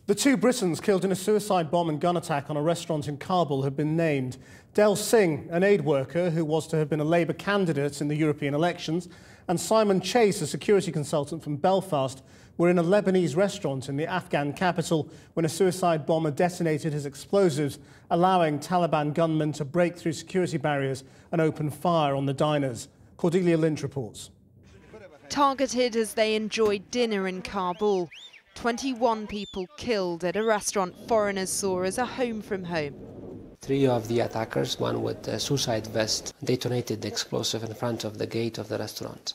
The two Britons killed in a suicide bomb and gun attack on a restaurant in Kabul have been named. Del Singh, an aid worker who was to have been a Labour candidate in the European elections, and Simon Chase, a security consultant from Belfast, were in a Lebanese restaurant in the Afghan capital when a suicide bomber detonated his explosives, allowing Taliban gunmen to break through security barriers and open fire on the diners. Cordelia Lynch reports. Targeted as they enjoyed dinner in Kabul, 21 people killed at a restaurant foreigners saw as a home from home. 3 of the attackers, one with a suicide vest, detonated the explosive in front of the gate of the restaurant,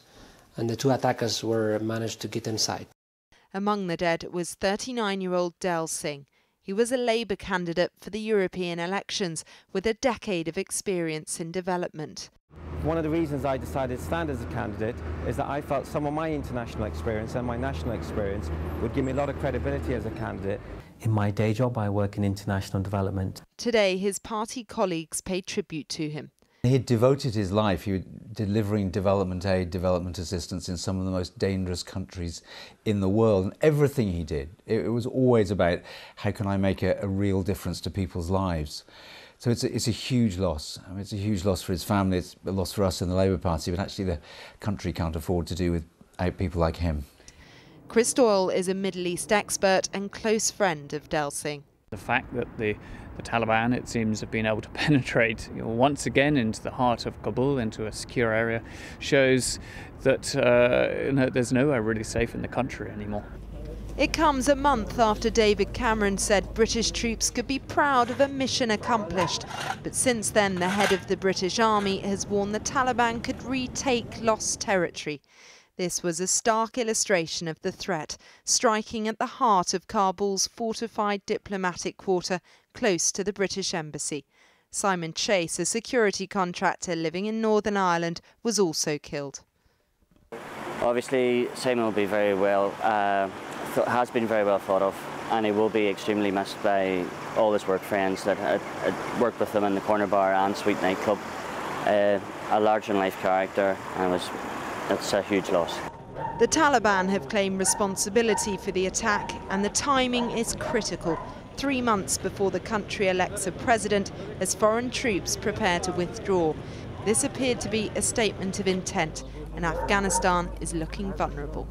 and the 2 attackers were managed to get inside. Among the dead was 39-year-old Del Singh. He was a Labour candidate for the European elections with a decade of experience in development. One of the reasons I decided to stand as a candidate is that I felt some of my international experience and my national experience would give me a lot of credibility as a candidate. In my day job, I work in international development. Today, his party colleagues paid tribute to him. He had devoted his life delivering development aid, development assistance in some of the most dangerous countries in the world. And everything he did, it was always about how can I make a real difference to people's lives. So it's a huge loss. I mean, it's a huge loss for his family, it's a loss for us in the Labour Party, but actually the country can't afford to do without people like him. Chris Doyle is a Middle East expert and close friend of Del Singh. The fact that the Taliban, it seems, have been able to penetrate once again into the heart of Kabul, into a secure area, shows that there's nowhere really safe in the country anymore. It comes a month after David Cameron said British troops could be proud of a mission accomplished. But since then, the head of the British Army has warned the Taliban could retake lost territory. This was a stark illustration of the threat, striking at the heart of Kabul's fortified diplomatic quarter close to the British Embassy. Simon Chase, a security contractor living in Northern Ireland, was also killed. Obviously, Simon will be very well, has been very well thought of, and he will be extremely missed by all his work friends that had worked with him in the Corner Bar and Sweet nightclub. A larger-than-life character, and it's a huge loss. The Taliban have claimed responsibility for the attack, and the timing is critical. 3 months before the country elects a president, as foreign troops prepare to withdraw. This appeared to be a statement of intent, and Afghanistan is looking vulnerable.